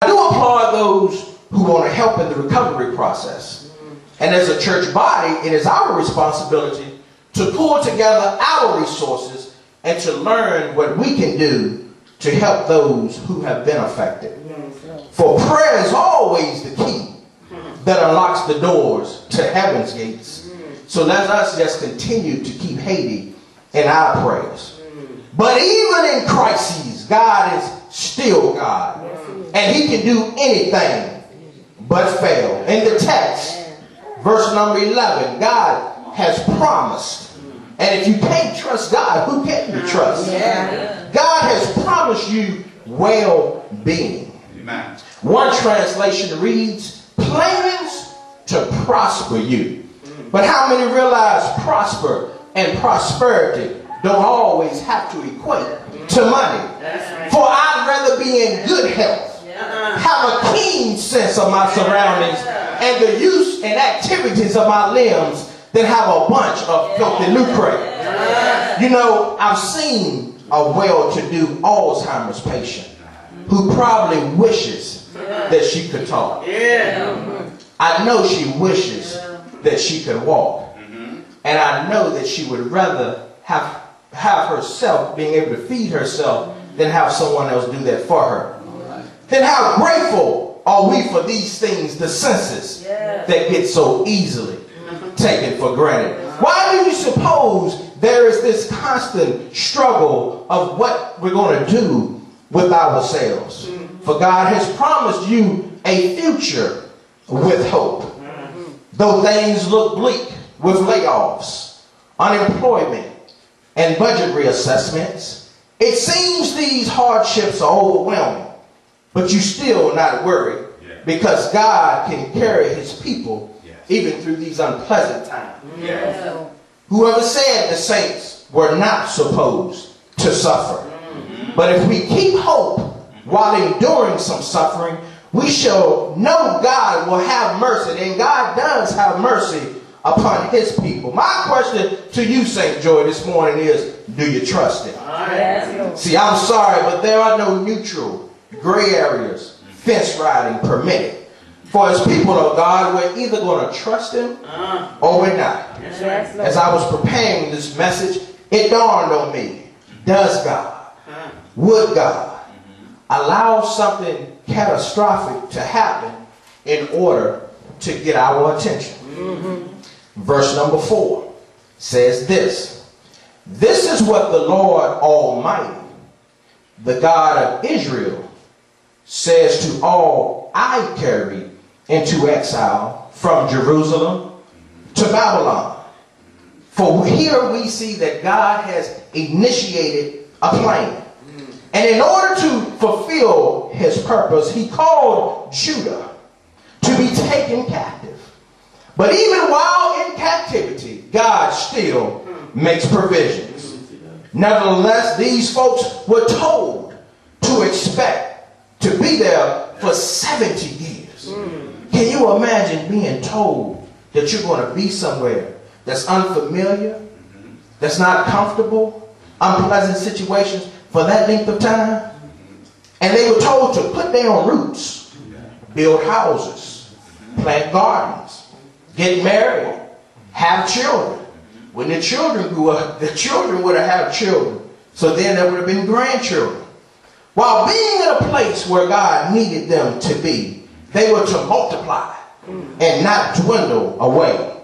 I do applaud those who want to help in the recovery process. And as a church body, it is our responsibility to pull together our resources and to learn what we can do to help those who have been affected. For prayer is always the key that unlocks the doors to heaven's gates. So let us just continue to keep Haiti in our prayers. But even in crises, God is still God. And he can do anything but fail. In the text, verse number 11, God has promised. And if you can't trust God, who can you trust? God has promised you well-being. One translation reads, plans to prosper you. But how many realize prosper and prosperity don't always have to equate to money? For I'd rather be in good health, have a keen sense of my surroundings, and the use and activities of my limbs than have a bunch of filthy lucre. You know, I've seen a well-to-do Alzheimer's patient who probably wishes that she could talk. I know she wishes that she could walk. And I know that she would rather have herself being able to feed herself than have someone else do that for her. Then how grateful are we for these things, the senses that get so easily taken for granted? Why do you suppose there is this constant struggle of what we're going to do with ourselves? For God has promised you a future with hope. Though things look bleak with layoffs, unemployment, and budget reassessments, it seems these hardships are overwhelming. But you still not worried because God can carry his people even through these unpleasant times. Whoever said the saints were not supposed to suffer. But if we keep hope while enduring some suffering, we shall know God will have mercy. And God does have mercy upon his people. My question to you, St. Joy, this morning is, do you trust him? See, I'm sorry, but there are no neutral gray areas, fence riding permitted. For as people of God, we're either going to trust him or we're not. As I was preparing this message, it dawned on me, does God, would God allow something catastrophic to happen in order to get our attention? Verse number 4 says this. This is what the Lord Almighty, the God of Israel, says to all I carried into exile from Jerusalem to Babylon. For here we see that God has initiated a plan. And in order to fulfill his purpose, he called Judah to be taken captive. But even while in captivity, God still makes provisions. Nevertheless, these folks were told to expect to be there for 70 years. Can you imagine being told that you're going to be somewhere that's unfamiliar, that's not comfortable, unpleasant situations for that length of time? And they were told to put down roots, build houses, plant gardens, get married, have children. When the children grew up, the children would have had children. So then there would have been grandchildren. While being in a place where God needed them to be, they were to multiply and not dwindle away.